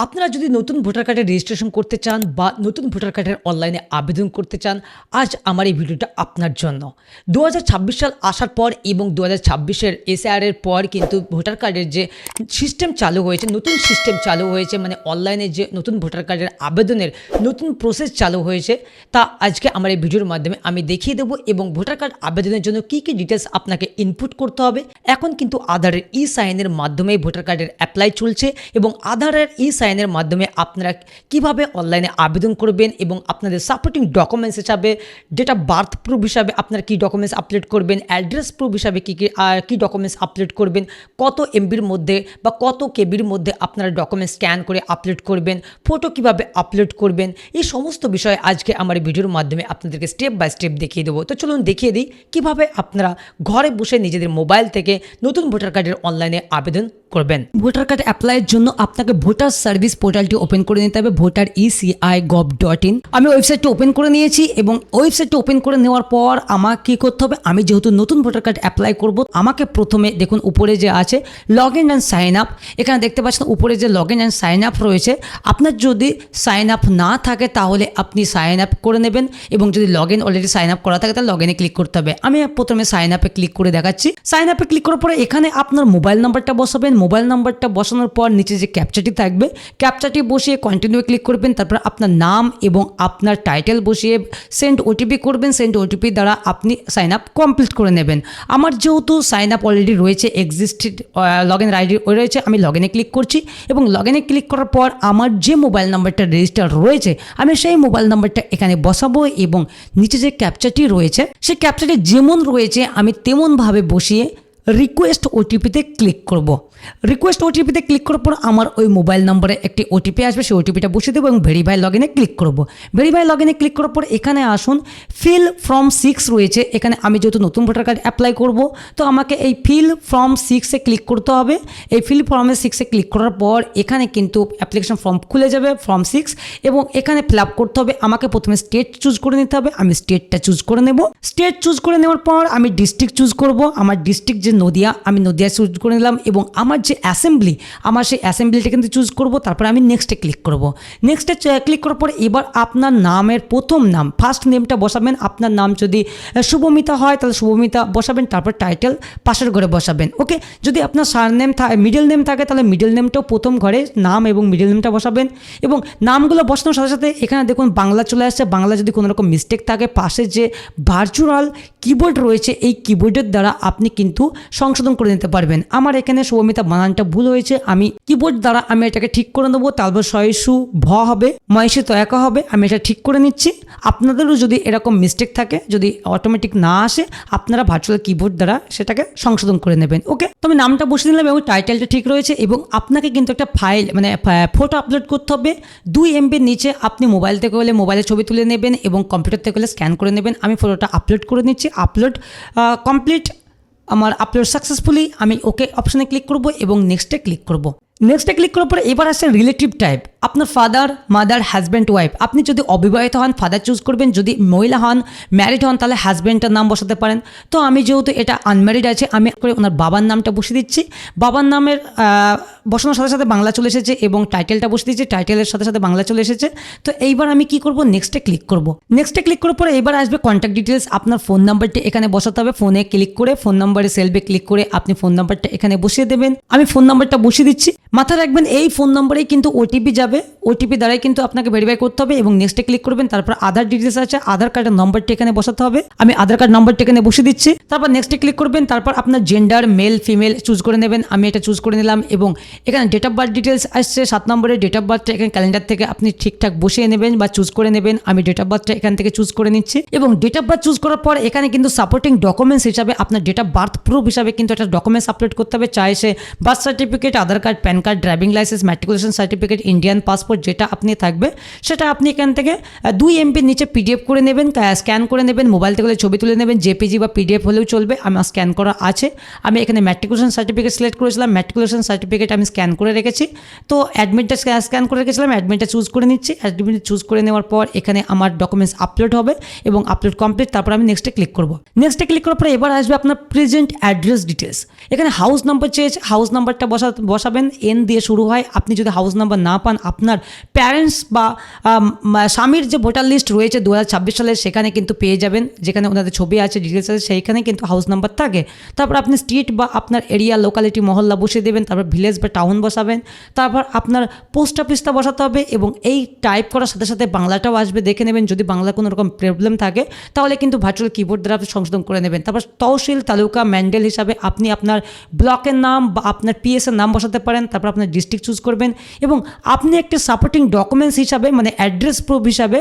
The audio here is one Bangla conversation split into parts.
আপনারা যদি নতুন ভোটার কার্ডের রেজিস্ট্রেশন করতে চান বা নতুন ভোটার কার্ডের অনলাইনে আবেদন করতে চান, আজ আমার এই ভিডিওটা আপনার জন্য। 2026 সাল আসার পর এবং 2026-এর এসআইআরের পর কিন্তু ভোটার কার্ডের যে সিস্টেম চালু হয়েছে, নতুন সিস্টেম চালু হয়েছে, মানে অনলাইনে যে নতুন ভোটার কার্ডের আবেদনের নতুন প্রসেস চালু হয়েছে, তা আজকে আমার এই ভিডিওর মাধ্যমে আমি দেখিয়ে দেবো। এবং ভোটার কার্ড আবেদনের জন্য কী কী ডিটেলস আপনাকে ইনপুট করতে হবে। এখন কিন্তু আধারের সাইনের মাধ্যমে ভোটার কার্ডের অ্যাপ্লাই চলছে এবং আধারের সাইনের মাধ্যমে আপনারা কিভাবে অনলাইনে আবেদন করবেন এবং আপনাদের সাপোর্টিং ডকুমেন্টস হিসাবে ডেট অফ বার্থ প্রুফ হিসাবে আপনারা কী ডকুমেন্টস আপলোড করবেন, অ্যাড্রেস প্রুফ হিসাবে কী ডকুমেন্টস আপলোড করবেন, কত এমবির মধ্যে বা কত কেবির মধ্যে আপনারা ডকুমেন্টস স্ক্যান করে আপলোড করবেন, ফটো কিভাবে আপলোড করবেন, এই সমস্ত বিষয়ে আজকে আমার ভিডিওর মাধ্যমে আপনাদেরকে স্টেপ বাই স্টেপ দেখিয়ে দেবো। তো চলুন দেখিয়ে দিই কীভাবে আপনারা ঘরে বসে নিজেদের মোবাইল থেকে নতুন ভোটার কার্ডের অনলাইনে আবেদন করবেন। ভোটার কার্ড অ্যাপ্লাইয়ের জন্য আপনাকে ভোটার সার্ভিস পোর্টালটি ওপেন করে নিতে হবে, voter.eci.gov.in। আমি ওয়েবসাইটটি ওপেন করে নিয়েছি এবং ওয়েবসাইটটি ওপেন করে নেওয়ার পর আমাকে কী করতে হবে, আমি যেহেতু নতুন ভোটার কার্ড অ্যাপ্লাই করব, আমাকে প্রথমে দেখুন উপরে যে আছে log in and sign up, এখানে দেখতে পাচ্ছেন উপরে যে log in and sign up রয়েছে। আপনার যদি সাইন আপ না থাকে তাহলে আপনি সাইন আপ করে নেবেন এবং যদি log in already sign up করা থাকে তাহলে লগ ইনে ক্লিক করতে হবে। আমি প্রথমে সাইন আপে ক্লিক করে দেখাচ্ছি। সাইন আপে ক্লিক করার পরে এখানে আপনার মোবাইল নাম্বারটা বসাবেন। মোবাইল নাম্বারটা বসানোর পর নিচে যে ক্যাপচাটি থাকবে, ক্যাপচাটি বসিয়ে কন্টিনিউ ক্লিক করবেন। তারপর আপনার নাম এবং আপনার টাইটেল বসিয়ে সেন্ড ওটিপি করবেন। সেন্ড ওটিপি দ্বারা আপনি সাইন আপ কমপ্লিট করে নেবেন। আমার যেহেতু সাইন আপ অলরেডি রয়েছে, এক্সিস্টেড লগ ইন আইডি রয়েছে, আমি লগ ইনে ক্লিক করছি এবং লগ ইনে ক্লিক করার পর আমার যে মোবাইল নাম্বারটা রেজিস্টার রয়েছে আমি সেই মোবাইল নাম্বারটা এখানে বসাবো এবং নিচে যে ক্যাপচাটি রয়েছে সেই ক্যাপচাটি যেমন রয়েছে আমি তেমনভাবে বসিয়ে রিকোয়েস্ট ওটিপিতে ক্লিক করব। রিকোয়েস্ট ওটিপিতে ক্লিক করার পর আমার ওই মোবাইল নম্বরে একটি ওটিপি আসবে, সেই ওটিপিটা বসিয়ে দেবো এবং ভেরিফাই লগ ইনে ক্লিক করব। ভেরিফাই লগ ইনে ক্লিক করার পর এখানে আসুন ফিল ফর্ম 6 রয়েছে। এখানে আমি যেহেতু নতুন ভোটার কার্ড অ্যাপ্লাই করব তো আমাকে এই ফিল ফর্ম 6-এ ক্লিক করতে হবে। এই ফিল ফর্মে 6-এ ক্লিক করার পর এখানে কিন্তু অ্যাপ্লিকেশন ফর্ম খুলে যাবে, ফর্ম 6, এবং এখানে ফিল আপ করতে হবে। আমাকে প্রথমে স্টেট চুজ করে নিতে হবে, আমি স্টেটটা চুজ করে নেব। স্টেট চুজ করে নেওয়ার পর আমি ডিস্ট্রিক্ট চুজ করব। আমার ডিস্ট্রিক্ট যে নদিয়া, আমি নদিয়া চুজ করে নিলাম এবং আমার যে অ্যাসেম্বলি, আমার সেই অ্যাসেম্বলিটা কিন্তু চুজ করব। তারপর আমি নেক্সটে ক্লিক করব। নেক্সটে ক্লিক করার পর এবার আপনার নামের প্রথম নাম, ফার্স্ট নেমটা বসাবেন। আপনার নাম যদি শুভমিতা হয় তাহলে শুভমিতা বসাবেন, তারপর টাইটেল পাশের ঘরে বসাবেন। ওকে, যদি আপনার সারনেম মিডল নেম থাকে তাহলে মিডল নেমটাও প্রথম ঘরে নাম এবং মিডল নেমটা বসাবেন। এবং নামগুলো বসানোর সাথে সাথে এখানে দেখুন বাংলা চলে আসছে। বাংলা যদি কোনো রকম মিস্টেক থাকে পাশে যে ভার্চুয়াল কিবোর্ড রয়েছে এই কিবোর্ডের দ্বারা আপনি কিন্তু সংশোধন করে নিতে পারবেন। আমার এখানে শুভমিতা বানানটা ভুল হয়েছে, আমি কিবোর্ড দ্বারা আমি এটাকে ঠিক করে নেবো। তারপর শয়সু ভ হবে, ময়সে তয়াকা হবে, আমি এটা ঠিক করে নিচ্ছি। আপনাদেরও যদি এরকম মিস্টেক থাকে, যদি অটোমেটিক না আসে, আপনারা ভার্চুয়াল কিবোর্ড দ্বারা সেটাকে সংশোধন করে নেবেন। ওকে, তো আমি নামটা বসিয়ে দিলাম এবং টাইটেলটা ঠিক রয়েছে। এবং আপনাকে কিন্তু একটা ফাইল মানে ফটো আপলোড করতে হবে 2 MBর নিচে। আপনি মোবাইল থেকে হলে মোবাইলে ছবি তুলে নেবেন এবং কম্পিউটার থেকে হলে স্ক্যান করে নেবেন। আমি ফটোটা আপলোড করে নিচ্ছি। আপলোড কমপ্লিট, আমার আপলোড সাকসেসফুলি। আমি ওকে অপশানে ক্লিক করব এবং নেক্সটে ক্লিক করব। নেক্সটে ক্লিক করার পর এবার আসছে রিলেটিভ টাইপ। আপনার ফাদার, মাদার, হাজব্যান্ড, ওয়াইফ। আপনি যদি অবিবাহিত হন ফাদার চুজ করবেন, যদি মহিলা হন ম্যারিড হন তাহলে হাজব্যান্ডের নাম বসাতে পারেন। তো আমি যেহেতু এটা আনম্যারিড আছে আমি করে ওনার বাবার নামটা বসিয়ে দিচ্ছি। বাবার নামের বসানোর সাথে সাথে বাংলা চলে এসেছে এবং টাইটেলটা বসিয়ে দিচ্ছি, টাইটেলের সাথে সাথে বাংলা চলে এসেছে। তো এইবার আমি কি করব, নেক্সটে ক্লিক করব। নেক্সটে ক্লিক করার পরে এবার আসবে কন্ট্যাক্ট ডিটেলস। আপনার ফোন নাম্বারটি এখানে বসাতে হবে। ফোনে ক্লিক করে ফোন নাম্বারে সেলফে ক্লিক করে আপনি ফোন নাম্বারটা এখানে বসিয়ে দেবেন। আমি ফোন নাম্বারটা বসিয়ে দিচ্ছি। মাথায় রাখবেন এই ফোন নম্বরেই কিন্তু ওটিপি যাবে, ওটিপি দ্বারাই কিন্তু আপনাকে ভেরিফাই করতে হবে এবং নেক্সটে ক্লিক করবেন। তারপর আধার ডিটেলস আছে, আধার কার্ডের নম্বরটি এখানে বসাতে হবে। আমি আধার কার্ড নম্বরটি এখানে বসিয়ে দিচ্ছি। তারপর নেক্সটে ক্লিক করবেন। তারপর আপনার জেন্ডার মেল ফিমেল চুজ করে নেবেন। আমি এটা চুজ করে নিলাম এবং এখানে ডেট অফ বার্থ ডিটেলস আসছে 7 নম্বরের ডেট অফ বার্থটা এখানে ক্যালেন্ডার থেকে আপনি ঠিকঠাক বসিয়ে নেবেন বা চুজ করে নেবেন। আমি ডেট অফ বার্থটা এখান থেকে চুজ করে নিচ্ছি এবং ডেট অফ বার্থ চুজ করার পর এখানে কিন্তু সাপোর্টিং ডকুমেন্টস হিসাবে আপনার ডেট অফ বার্থ প্রুফ হিসাবে কিন্তু একটা ডকুমেন্টস আপলোড করতে হবে। চাই সে birth certificate, Aadhaar card, PAN card, driving licence, matriculation certificate, Indian passport, passport যেটা আপনি থাকবে সেটা আপনি এখান থেকে 2 MB নিচে PDF করে নেবেন, স্ক্যান করে নেবেন, মোবাইল থেকে ছবি তুলে নেবেন, JPG বা PDF হলেও চলবে। আমার স্ক্যান করা আছে। আমি এখানে ম্যাট্রিকুলেশন সার্টিফিকেট সিলেক্ট করেছিলাম, ম্যাট্রিকুলেশন সার্টিফিকেট আমি স্ক্যান করে রেখেছি। তো অ্যাডমিটটা স্ক্যান করে রেখেছিলাম, অ্যাডমিটটা চুজ করে নিচ্ছি। অ্যাডমিট চুজ করে নেওয়ার পর এখানে আমার ডকুমেন্টস আপলোড হবে এবং আপলোড কমপ্লিট। তারপর আমি নেক্সটে ক্লিক করব। নেক্সটে ক্লিক করার পর এবার আসবে আপনার প্রেজেন্ট অ্যাড্রেস ডিটেলস। এখানে হাউস নাম্বার চেয়েছে, হাউস নাম্বারটা বসাবেন, N দিয়ে শুরু হয়। আপনি যদি হাউস নাম্বার না পান, আপনার প্যারেন্টস বা স্বামীর যে ভোটার লিস্ট রয়েছে 2026 সালের সেখানে কিন্তু পেয়ে যাবেন, যেখানে ওনাদের ছবি আছে, ডিটেলস আছে, সেইখানে কিন্তু হাউস নাম্বার থাকে। তারপর আপনি স্ট্রিট বা আপনার এরিয়া, লোকালিটি, মহল্লা বসিয়ে দেবেন। তারপর ভিলেজ বা টাউন বসাবেন। তারপর আপনার পোস্ট অফিসটা বসাতে হবে এবং এই টাইপ করার সাথে সাথে বাংলাটাও আসবে, দেখে নেবেন। যদি বাংলা কোনো রকম প্রবলেম থাকে তাহলে কিন্তু ভার্চুয়াল কিবোর্ড দ্বারা আপনি সংশোধন করে নেবেন। তারপর তহসিল, তালুকা, ম্যান্ডেল হিসাবে আপনি আপনার ব্লকের নাম বা আপনার PS এর নাম বসাতে পারেন। তারপর আপনার ডিস্ট্রিক্ট চুজ করবেন এবং আপনি একটা সাপোর্টিং ডকুমেন্টস হিসাবে মানে অ্যাড্রেস প্রুফ হিসাবে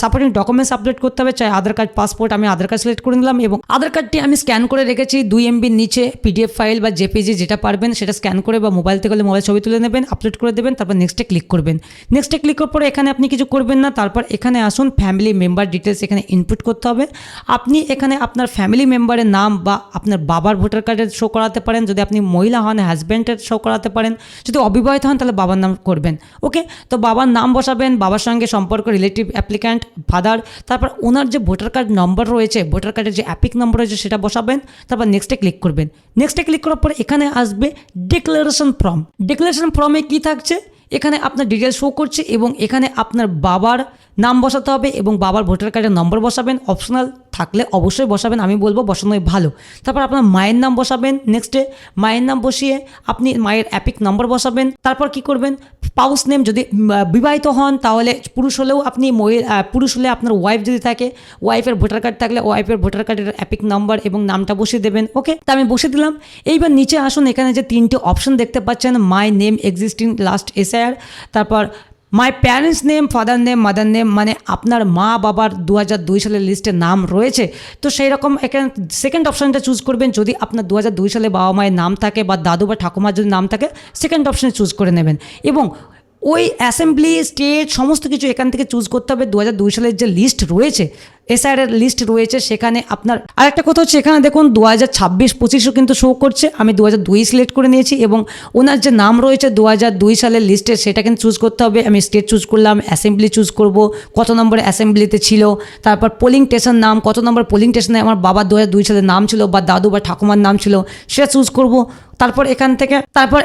সাপোর্টিং ডকুমেন্টস আপলোড করতে হবে, চাই আধার কার্ড, পাসপোর্ট। আমি আধার কার্ড সিলেক্ট করে নিলাম এবং আধার কার্ডটি আমি স্ক্যান করে রেখেছি 2 MB নিচে, PDF ফাইল বা JPG যেটা পারবেন সেটা স্ক্যান করে বা মোবাইল থেকে হলে মোবাইল ছবি তুলে নেবেন, আপলোড করে দেবেন। তারপর নেক্সটে ক্লিক করবেন। নেক্সটে ক্লিক করার পরে এখানে আপনি কিছু করবেন না। তারপর এখানে আসুন, ফ্যামিলি মেম্বার ডিটেলস এখানে ইনপুট করতে হবে। আপনি এখানে আপনার ফ্যামিলি মেম্বারের নাম বা আপনার বাবার ভোটার কার্ডের শো করাতে পারেন। যদি আপনি মহিলা হন, হাজব্যান্ডের শো করাতে পারেন। যদি অবিবাহিত হন তাহলে বাবার নাম করবেন। ওকে, তো বাবার নাম বসাবেন, বাবার সঙ্গে সম্পর্ক, রিলেটিভ, অ্যাপ্লিক্যান্ট, ফাদার। তারপর ওনার যে ভোটার কার্ড নম্বর রয়েছে, ভোটার কার্ডের যে অ্যাপিক নম্বর রয়েছে সেটা বসাবেন। তারপর নেক্সটে ক্লিক করবেন। নেক্সটে ক্লিক করার পর এখানে আসবে ডিক্লারেশন ফর্ম। ডিক্লারেশন ফর্মে কী থাকছে, এখানে আপনার ডিটেলস শো করছে এবং এখানে আপনার বাবার নাম বসাতে হবে এবং বাবার ভোটার কার্ডের নম্বর বসাবেন। অপশনাল থাকলে অবশ্যই বসাবেন, আমি বলবো বসানোই ভালো। তারপর আপনার মায়ের নাম বসাবেন। নেক্সটে মায়ের নাম বসিয়ে আপনি মায়ের অ্যাপিক নম্বর বসাবেন। তারপর কি করবেন, স্পাউস নেম, যদি বিবাহিত হন তাহলে পুরুষ হলেও আপনি পুরুষ হলে আপনার ওয়াইফ যদি থাকে, ওয়াইফের ভোটার কার্ড থাকলে ওয়াইফের ভোটার কার্ডের অ্যাপিক নাম্বার এবং নামটা বসিয়ে দেবেন। ওকে, তা আমি বসিয়ে দিলাম। এইবার নিচে আসুন, এখানে যে 3টে অপশন দেখতে পাচ্ছেন, my name, existing, last SIR, তারপর my parents name, father name, mother name, মানে আপনার মা বাবার 2002 সালের লিস্টে নাম রয়েছে। তো সেই রকম এখানে সেকেন্ড অপশানটা চুজ করবেন। যদি আপনার 2002 সালে বাবা মায়ের নাম থাকে বা দাদু বা ঠাকুমার যদি নাম থাকে, সেকেন্ড অপশানে চুজ করে নেবেন এবং ওই অ্যাসেম্বলি, স্টেট সমস্ত কিছু এখান থেকে চুজ করতে হবে। 2002 সালের যে লিস্ট রয়েছে, SIR এর লিস্ট রয়েছে, সেখানে আপনার আরেকটা কথা হচ্ছে, এখানে দেখুন 2026-25 কিন্তু শো করছে। আমি 2002 সিলেক্ট করে নিয়েছি এবং ওনার যে নাম রয়েছে 2002 সালের লিস্টে সেটা কিন্তু চুজ করতে হবে। আমি স্টেট চুজ করলাম, অ্যাসেম্বলি চুজ করব, কত নম্বরে অ্যাসেম্বলিতে ছিল, তারপর পোলিং স্টেশন নাম, কত নম্বর পোলিং স্টেশনে আমার বাবার 2002 সালের নাম ছিল বা দাদু বা ঠাকুমার নাম ছিল, সেটা চুজ করব। তারপর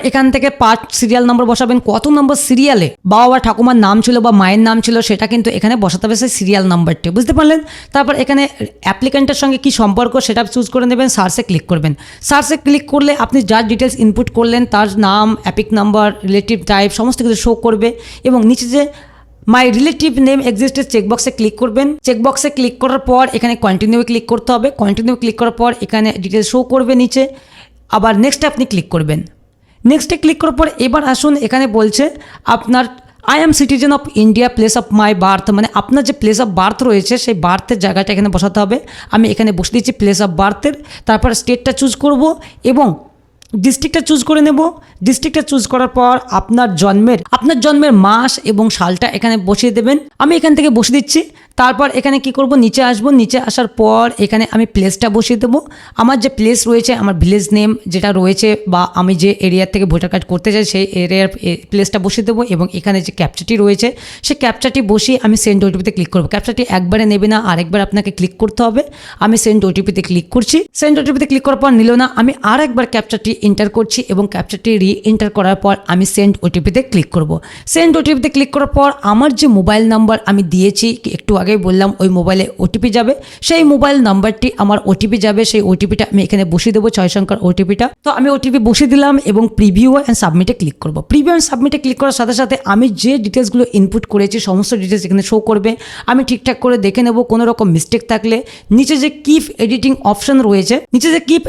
এখান থেকে পার্ট সিরিয়াল নম্বর বসাবেন, কত নম্বর সিরিয়ালে বাবা বা ঠাকুমার নাম ছিল বা মায়ের নাম ছিল সেটা কিন্তু এখানে বসাতে হবে, সেই সিরিয়াল নাম্বারটি, বুঝতে পারলেন। তারপর এখানে অ্যাপ্লিক্যান্টের সঙ্গে কি সম্পর্ক সেটা চুজ করে নেবেন, সার্চে ক্লিক করবেন। সার্চে ক্লিক করলে আপনি যার ডিটেলস ইনপুট করলেন তার নাম, অ্যাপিক নাম্বার, রিলেটিভ টাইপ সমস্ত কিছু শো করবে এবং নিচে যে মাই রিলেটিভ নেম এক্সিস্টেড চেকবক্সে ক্লিক করবেন। চেকবক্সে ক্লিক করার পর এখানে কন্টিনিউ ক্লিক করতে হবে। কন্টিনিউ ক্লিক করার পর এখানে ডিটেলস শো করবে নিচে, আবার নেক্সটে আপনি ক্লিক করবেন। নেক্সটে ক্লিক করার পর এবার আসুন, এখানে বলছে আপনার I am citizen of India, place of my birth, মানে আপনার যে প্লেস অফ বার্থ রয়েছে সেই বার্থের জায়গাটা এখানে বসাতে হবে। আমি এখানে বসে দিচ্ছি প্লেস অফ বার্থের। তারপর স্টেটটা চুজ করব এবং ডিস্ট্রিক্টটা চুজ করে নেব। ডিস্ট্রিক্টটা চুজ করার পর আপনার জন্মের মাস এবং সালটা এখানে বসিয়ে দেবেন। আমি এখান থেকে বসিয়ে দিচ্ছি। তারপর এখানে কি করব, নিচে আসবো। নিচে আসার পর এখানে আমি প্লেসটা বসিয়ে দেবো। আমার যে প্লেস রয়েছে, আমার ভিলেজ নেম যেটা রয়েছে বা আমি যে এরিয়া থেকে ভোটার কার্ড করতে চাই সেই এরিয়ার প্লেসটা বসিয়ে দেবো এবং এখানে যে ক্যাপচাটি রয়েছে সেই ক্যাপচাটি বসিয়ে আমি সেন্ড OTPতে ক্লিক করবো। ক্যাপচাটি একবারে নেবে না, আরেকবার আপনাকে ক্লিক করতে হবে। আমি সেন্ড OTPতে ক্লিক করছি। সেন্ড OTPতে ক্লিক করার পর নিল না, আমি আর একবার ক্যাপচাটি এন্টার করছি এবং ক্যাপচাটি এন্টার করার পর আমি সেন্ড OTPতে ক্লিক করব। সেন্ড OTPতে ক্লিক করার পর আমার যে মোবাইল নাম্বার আমি দিয়েছি, একটু আগেই বললাম ওই মোবাইলে OTP যাবে, সেই মোবাইল নাম্বারটি আমার OTP যাবে। সেই OTPটা আমি এখানে বসিয়ে দেবো, 6 সংখ্যার OTPটা। তো আমি OTP বসিয়ে দিলাম এবং প্রিভিউ অ্যান্ড সাবমিটে ক্লিক করব। প্রিভিউ অ্যান্ড সাবমিটে ক্লিক করার সাথে সাথে আমি যে ডিটেলসগুলো ইনপুট করেছি সমস্ত ডিটেলস এখানে শো করবে। আমি ঠিকঠাক করে দেখে নেব, কোনো রকম মিস্টেক থাকলে নিচে যে কিপ এডিটিং অপশন রয়েছে, কিপ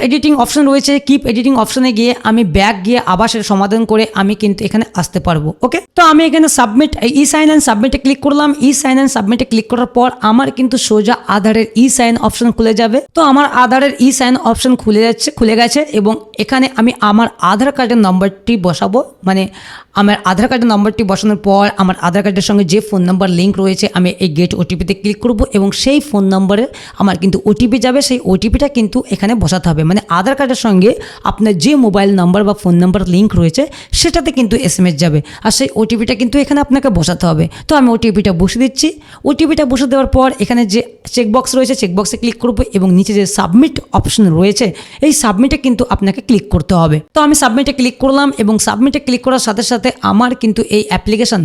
এডিটিং অপশনে গিয়ে আমি ব্যাক গিয়ে আবার সেটা সমাধান করে আমি কিন্তু এখানে আসতে পারবো। ওকে, তো আমি এখানে সাবমিট ই সাইন অ্যান্ড সাবমিটে ক্লিক করলাম। ই সাইন অ্যান্ড সাবমিটে ক্লিক করার করার পর আমার কিন্তু সোজা আধারের ই সাইন অপশন খুলে যাবে। তো আমার আধারের ই সাইন অপশন খুলে গেছে এবং এখানে আমি আমার আধার কার্ডের নম্বরটি বসাবো। মানে আমার আধার কার্ডের নম্বরটি বসানোর পর আমার আধার কার্ডের সঙ্গে যে ফোন নাম্বার লিঙ্ক রয়েছে আমি এই গেট ওটিপিতে ক্লিক করব এবং সেই ফোন নম্বরে আমার কিন্তু ওটিপি যাবে। সেই ওটিপিটা কিন্তু এখানে বসাতে হবে। মানে আধার কার্ডের সঙ্গে আপনার যে মোবাইল নাম্বার বা ফোন নাম্বার লিঙ্ক রয়েছে সেটাতে কিন্তু এসএমএস যাবে আর সেই ওটিপিটা কিন্তু এখানে আপনাকে বসাতে হবে। তো আমি ওটিপিটা বসে দিচ্ছি। ওটিপিটা বসে দেওয়ার পর এখানে যে চেকবক্স রয়েছে চেকবক্সে ক্লিক করব এবং নিচে যে সাবমিট অপশন রয়েছে এই সাবমিটে কিন্তু আপনাকে ক্লিক করতে হবে। তো আমি সাবমিটে ক্লিক করলাম এবং সাবমিটে ক্লিক করার সাথে সাথে আমার কিন্তু এই অ্যাপ্লিকেশন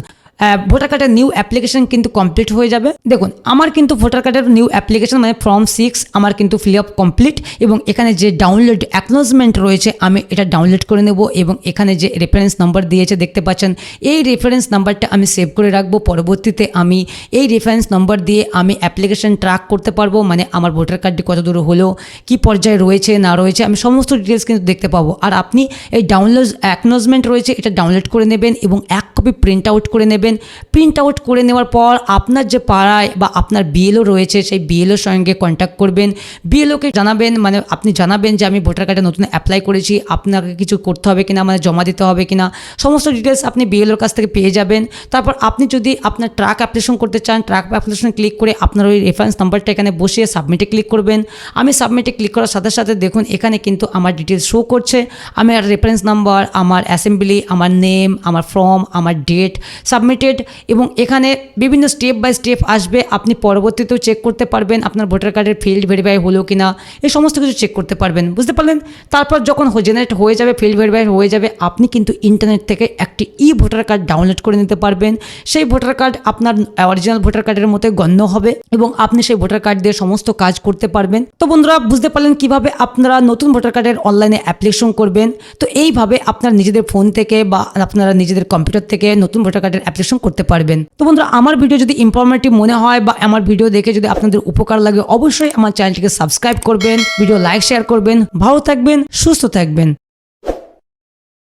ভোটার কার্ডের নিউ অ্যাপ্লিকেশন কিন্তু কমপ্লিট হয়ে যাবে। দেখুন আমার কিন্তু ভোটার কার্ডের নিউ অ্যাপ্লিকেশন মানে ফর্ম 6 আমার কিন্তু ফিল আপ কমপ্লিট এবং এখানে যে ডাউনলোড অ্যাকনোলেজমেন্ট রয়েছে আমি এটা ডাউনলোড করে নেব এবং এখানে যে রেফারেন্স নাম্বার দিয়েছে দেখতে পাচ্ছেন এই রেফারেন্স নাম্বারটা আমি সেভ করে রাখবো। পরবর্তীতে আমি এই রেফারেন্স নাম্বার দিয়ে আমি অ্যাপ্লিকেশন ট্র্যাক করতে পারবো। মানে আমার ভোটার কার্ডটি কত দূর হলো, কি পর্যায়ে রয়েছে না রয়েছে আমি সমস্ত ডিটেলস কিন্তু দেখতে পাবো। আর আপনি এই ডাউনলোড অ্যাকনোলেজমেন্ট রয়েছে এটা ডাউনলোড করে নেবেন এবং এক কপি প্রিন্ট আউট করে নেবেন। প্রিন্ট আউট করে নেওয়ার পর আপনার যে পাড়ায় বা আপনার বিএলও রয়েছে সেই বিএলওর সঙ্গে কন্ট্যাক্ট করবেন। বিএলওকে জানাবেন, মানে আপনি জানাবেন যে আমি ভোটার কার্ডে নতুন অ্যাপ্লাই করেছি, আপনাকে কিছু করতে হবে কিনা, মানে জমা দিতে হবে কিনা, সমস্ত ডিটেলস আপনি বিএলওর কাছ থেকে পেয়ে যাবেন। তারপর আপনি যদি আপনার ট্র্যাক অ্যাপ্লিকেশন করতে চান ট্র্যাক অ্যাপ্লিকেশন ক্লিক করে আপনার ওই রেফারেন্স নাম্বারটা এখানে বসিয়ে সাবমিটে ক্লিক করবেন। আমি সাবমিটে ক্লিক করার সাথে সাথে দেখুন এখানে কিন্তু আমার ডিটেলস শো করছে। আমার রেফারেন্স নাম্বার, আমার অ্যাসেম্বলি, আমার নেম, আমার ফর্ম, আমার ডেট সাবমিটেড এবং এখানে বিভিন্ন স্টেপ বাই স্টেপ আসবে। আপনি পরবর্তীতেও চেক করতে পারবেন আপনার ভোটার কার্ডের ফিল্ড ভেরিফাই হলো কিনা, এই সমস্ত কিছু চেক করতে পারবেন। বুঝতে পারলেন? তারপর যখন জেনারেট হয়ে যাবে, ফিল্ড ভেরিফাই হয়ে যাবে, আপনি কিন্তু ইন্টারনেট থেকে একটি ভোটার কার্ড ডাউনলোড করে নিতে পারবেন। সেই ভোটার কার্ড আপনার অরিজিনাল ভোটার কার্ডের মতো গণ্য হবে এবং আপনি সেই ভোটার কার্ড দিয়ে সমস্ত কাজ করতে পারবেন। তো বন্ধুরা বুঝতে পারলেন কিভাবে আপনারা নতুন ভোটার কার্ডের অনলাইনে অ্যাপ্লিকেশন করবেন। তো এইভাবে আপনার নিজেদের ফোন থেকে বা আপনারা নিজেদের কম্পিউটার থেকে নতুন ভোটার কার্ডের অ্যাপ্লিকেশন করতে পারবেন। তো বন্ধুরা আমার ভিডিও যদি ইনফরমেটিভ মনে হয় বা আমার ভিডিও দেখে যদি আপনাদের উপকার লাগে অবশ্যই আমার চ্যানেলটিকে সাবস্ক্রাইব করবেন, ভিডিও লাইক শেয়ার করবেন। ভালো থাকবেন, সুস্থ থাকবেন।